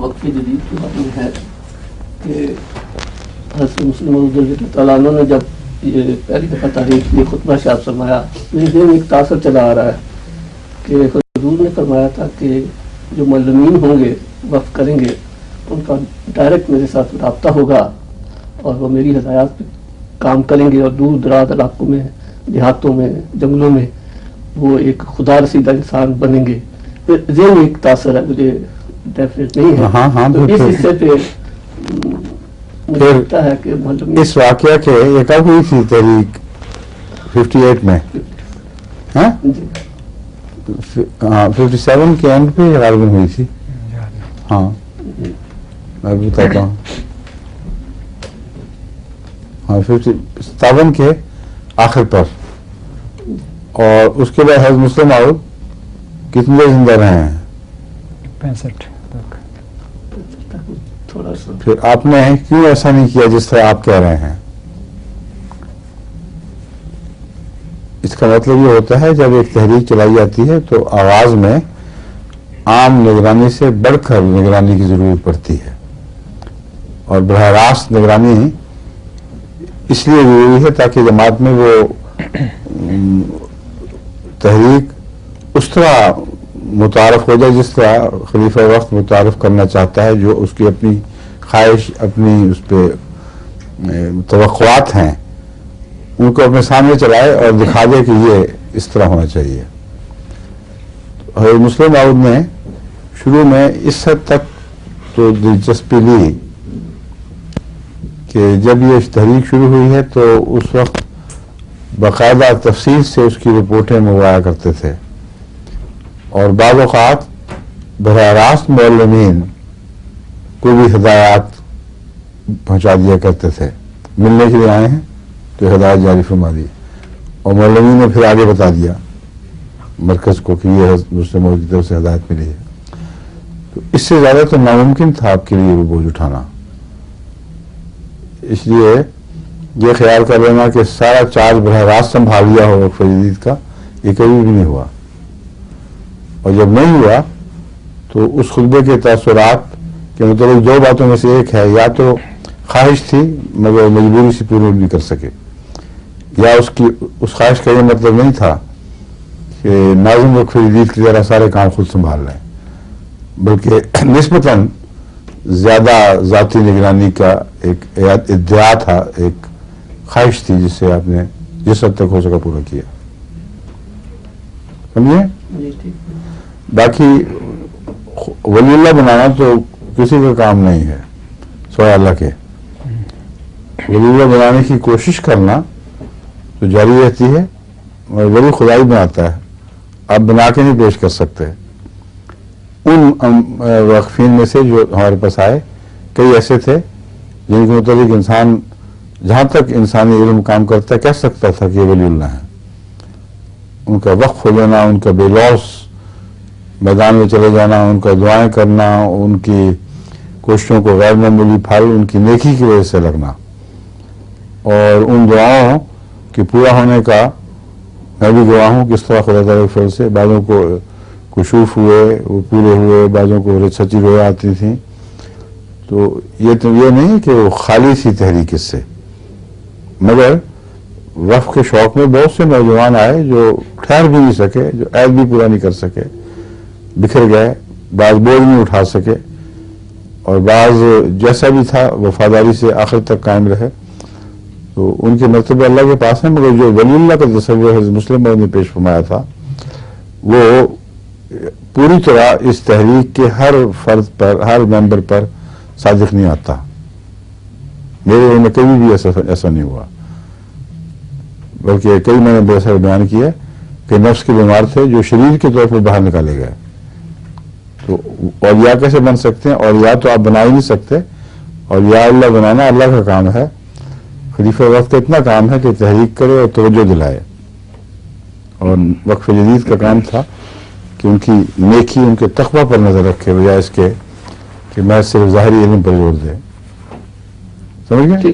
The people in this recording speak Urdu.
وقف جدید کے بارے میں ہے کہ حضرت مسلم موعود رضی اللہ تعالیٰ عنہ نے جب یہ پہلی دفعہ تحریر کی خطبہ شاد فرمایا، میرے ذہن میں ایک تاثر چلا آ رہا ہے کہ حضور نے فرمایا تھا کہ جو معلمین ہوں گے وقف کریں گے ان کا ڈائریکٹ میرے ساتھ رابطہ ہوگا اور وہ میری ہدایات پہ کام کریں گے اور دور دراز علاقوں میں، دیہاتوں میں، جنگلوں میں وہ ایک خدا رسیدہ انسان بنیں گے. ذہن ایک تاثر ہے، مجھے ڈیفینیٹ نہیں ہے. تو اس حصے پہ مجھے لگتا ہے کہ اس واقعہ کے یہ کب ہوئی تھی تحریک؟ 58 میں، 57 کے اینڈ پہ غالباً ہوئی تھی. ہاں میں بھی بتاتا ہوں. ہاں 57 کے آخر پر. اور اس کے بعد حضرت مسلم موعود کتنے دیر زندہ رہے ہیں؟ 65 تک. پھر آپ نے کیوں ایسا نہیں کیا جس طرح آپ کہہ رہے ہیں؟ اس کا مطلب یہ ہوتا ہے جب ایک تحریک چلائی جاتی ہے تو آغاز میں عام نگرانی سے بڑھ کر نگرانی کی ضرورت پڑتی ہے، اور براہ راست نگرانی اس لیے ضروری ہے تاکہ جماعت میں وہ تحریک اس طرح متعارف ہو جائے جس طرح خلیفہ وقت متعارف کرنا چاہتا ہے، جو اس کی اپنی خواہش، اپنی اس پہ توقعات ہیں، ان کو اپنے سامنے چلائے اور دکھا دے کہ یہ اس طرح ہونا چاہیے. حضرت مسلم موعود نے شروع میں اس حد تک تو دلچسپی لی کہ جب یہ تحریک شروع ہوئی ہے تو اس وقت باقاعدہ تفصیل سے اس کی رپورٹیں منگوایا کرتے تھے، اور بعض اوقات براہ راست معلمین کو بھی ہدایات پہنچا دیا کرتے تھے. ملنے کے لیے آئے ہیں تو ہدایت جاری فرما دی، اور معلمین نے پھر آگے بتا دیا مرکز کو کہ یہ مسلم موعود کی طرف سے ہدایت ملی ہے. تو اس سے زیادہ تو ناممکن تھا آپ کے لیے وہ بوجھ اٹھانا. اس لیے یہ خیال کر لینا کہ سارا چارج براہ راست سنبھال لیا ہو وقف جدید کا، یہ کبھی بھی نہیں ہوا. اور جب نہیں ہوا تو اس خطبے کے تاثرات کے مطابق دو باتوں میں سے ایک ہے، یا تو خواہش تھی مگر مجبوری سے پوری نہیں کر سکے، یا اس خواہش کا یہ مطلب نہیں تھا کہ ناظم وقف جدید کی طرح سارے کام خود سنبھال لیں، بلکہ نسبتاً زیادہ ذاتی نگرانی کا ایک ادعا تھا، ایک خواہش تھی جس سے آپ نے جس حد تک ہو سکا پورا کیا. سمجھے؟ باقی ولی اللہ بنانا تو کسی کا کام نہیں ہے سوائے اللہ کے. ولی اللہ بنانے کی کوشش کرنا تو جاری رہتی ہے، اور ولی خدائی بناتا ہے، آپ بنا کے نہیں پیش کر سکتے. ان واقفین میں سے جو ہمارے پاس آئے کئی ایسے تھے جن کے متعلق انسان جہاں تک انسانی علم کام کرتا ہے کہہ سکتا تھا کہ یہ ولی اللہ ہے. ان کا وقف ہو جانا، ان کا بے لوث میدان میں چلے جانا، ان کا دعائیں کرنا، ان کی کوششوں کو غیر معمولی پھل ان کی نیکی کی وجہ سے لگنا، اور ان دعاؤں کے پورا ہونے کا میں بھی گواہ ہوں کس طرح خدا تعالیٰ کے فضل سے بعضوں کو کشوف ہوئے، وہ پورے ہوئے، بعضوں کو سچی رویا آتی تھیں. تو یہ نہیں کہ وہ خالی سی تحریک اس سے، مگر وقف کے شوق میں بہت سے نوجوان آئے جو ٹھہر بھی نہیں سکے، جو عہد بھی پورا نہیں کر سکے، بکھر گئے. بعض بوجھ نہیں اٹھا سکے، اور بعض جیسا بھی تھا وفاداری سے آخر تک قائم رہے. تو ان کے مرتبہ اللہ کے پاس ہیں، مگر جو ولی اللہ کا تصور حضرت مسلم موعود نے پیش فرمایا تھا وہ پوری طرح اس تحریک کے ہر فرد پر، ہر ممبر پر صادق نہیں آتا. میرے علم میں کبھی بھی ایسا نہیں ہوا، بلکہ کئی میں نے بے اثر بیان کیا کہ نفس کے بیمار تھے جو شریر کے طور پر باہر نکالے گئے. تو اولیاء کیسے بن سکتے ہیں؟ اولیاء تو آپ بنا ہی نہیں سکتے. اولیاء اللہ بنانا اللہ کا کام ہے. خلیفہ وقت کا اتنا کام ہے کہ تحریک کرے اور توجہ دلائے، اور وقف جدید کا کام تھا کہ ان کی نیکی، ان کے تقویٰ پر نظر رکھے بجائے اس کے کہ میں صرف ظاہری علم پر زور دے. سمجھ گئے؟